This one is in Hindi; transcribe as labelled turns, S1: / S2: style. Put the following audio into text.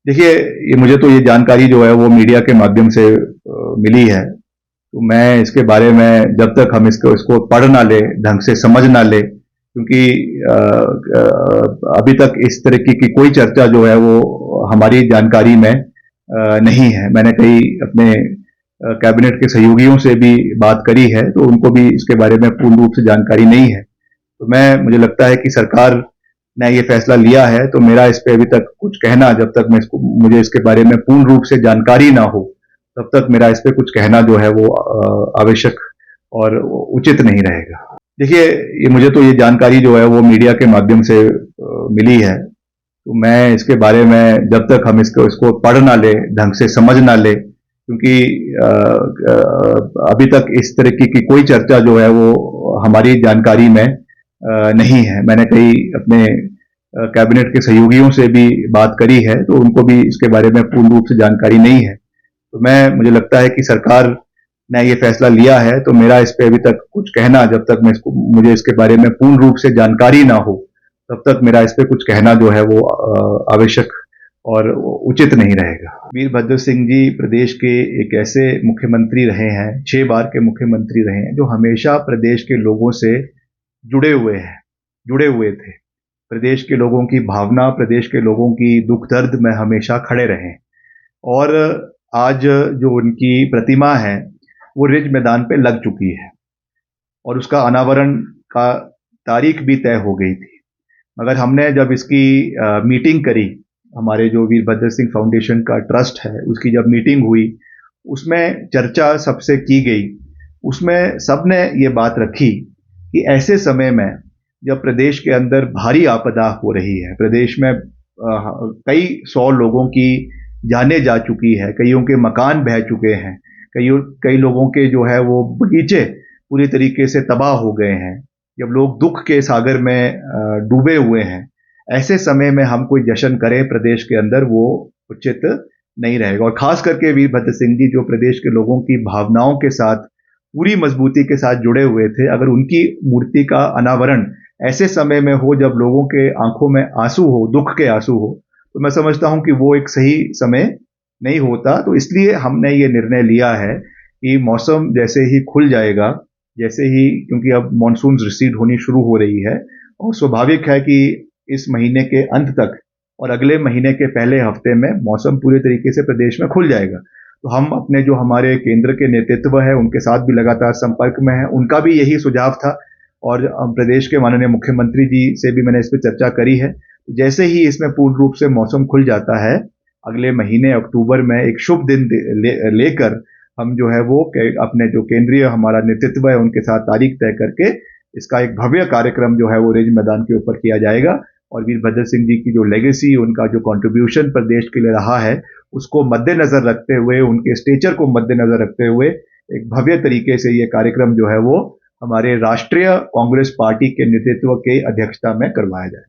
S1: देखिए, ये मुझे तो ये जानकारी जो है वो मीडिया के माध्यम से मिली है। तो मैं इसके बारे में जब तक हम इसको इसको पढ़ ना लें, ढंग से समझ ना लें, क्योंकि अभी तक इस तरीके की कोई चर्चा जो है वो हमारी जानकारी में नहीं है। मैंने कई अपने कैबिनेट के सहयोगियों से भी बात करी है, तो उनको भी इसके बारे में पूर्ण रूप से जानकारी नहीं है। तो मुझे लगता है कि सरकार ने ये फैसला लिया है, तो मेरा इस पे अभी तक कुछ कहना, जब तक मुझे इसके बारे में पूर्ण रूप से जानकारी ना हो, तब तक मेरा इस पे कुछ कहना जो है वो आवश्यक और उचित नहीं रहेगा। देखिए, ये मुझे तो ये जानकारी जो है वो मीडिया के माध्यम से मिली है। तो मैं इसके बारे में जब तक हम इसको इसको पढ़ ना लें, ढंग से समझ ना लें, क्योंकि अभी तक इस तरीके की कोई चर्चा जो है वो हमारी जानकारी में नहीं है। मैंने कई अपने कैबिनेट के सहयोगियों से भी बात करी है, तो उनको भी इसके बारे में पूर्ण रूप से जानकारी नहीं है। तो मुझे लगता है कि सरकार ने ये फैसला लिया है, तो मेरा इस पे अभी तक कुछ कहना, जब तक मुझे इसके बारे में पूर्ण रूप से जानकारी ना हो, तब तक मेरा इस पे कुछ कहना जो है वो आवश्यक और उचित नहीं रहेगा। वीरभद्र सिंह जी प्रदेश के एक ऐसे मुख्यमंत्री रहे हैं, 6 बार के मुख्यमंत्री रहे हैं, जो हमेशा प्रदेश के लोगों से जुड़े हुए थे। प्रदेश के लोगों की भावना, प्रदेश के लोगों की दुख दर्द में हमेशा खड़े रहे। और आज जो उनकी प्रतिमा है, वो रिज मैदान पे लग चुकी है और उसका अनावरण का तारीख भी तय हो गई थी। मगर हमने जब इसकी मीटिंग करी, हमारे जो वीरभद्र सिंह फाउंडेशन का ट्रस्ट है, उसकी जब मीटिंग हुई, उसमें चर्चा सबसे की गई। उसमें सबने ये बात रखी कि ऐसे समय में जब प्रदेश के अंदर भारी आपदा हो रही है, प्रदेश में कई 100 लोगों की जानें जा चुकी है, कईयों के मकान बह चुके हैं, कई लोगों के जो है वो बगीचे पूरी तरीके से तबाह हो गए हैं, जब लोग दुख के सागर में डूबे हुए हैं, ऐसे समय में हम कोई जश्न करें प्रदेश के अंदर, वो उचित नहीं रहेगा। और खास करके वीरभद्र सिंह जी जो प्रदेश के लोगों की भावनाओं के साथ पूरी मजबूती के साथ जुड़े हुए थे, अगर उनकी मूर्ति का अनावरण ऐसे समय में हो जब लोगों के आंखों में आंसू हो, दुख के आंसू हो, तो मैं समझता हूं कि वो एक सही समय नहीं होता। तो इसलिए हमने ये निर्णय लिया है कि मौसम जैसे ही खुल जाएगा, जैसे ही, क्योंकि अब मॉनसून रिसीड होनी शुरू हो रही है और स्वाभाविक है कि इस महीने के अंत तक और अगले महीने के पहले हफ्ते में मौसम पूरे तरीके से प्रदेश में खुल जाएगा। तो हम अपने जो हमारे केंद्र के नेतृत्व है उनके साथ भी लगातार संपर्क में है, उनका भी यही सुझाव था और प्रदेश के माननीय मुख्यमंत्री जी से भी मैंने इस पर चर्चा करी है। जैसे ही इसमें पूर्ण रूप से मौसम खुल जाता है, अगले महीने अक्टूबर में एक शुभ दिन लेकर हम जो है वो अपने जो केंद्रीय हमारा नेतृत्व है उनके साथ तारीख तय करके इसका एक भव्य कार्यक्रम जो है वो रिज मैदान के ऊपर किया जाएगा। और वीरभद्र सिंह जी की जो लेगेसी, उनका जो कंट्रीब्यूशन प्रदेश के लिए रहा है, उसको मद्देनजर रखते हुए, उनके स्टेचर को मद्देनजर रखते हुए एक भव्य तरीके से ये कार्यक्रम जो है वो हमारे राष्ट्रीय कांग्रेस पार्टी के नेतृत्व के अध्यक्षता में करवाया जाए।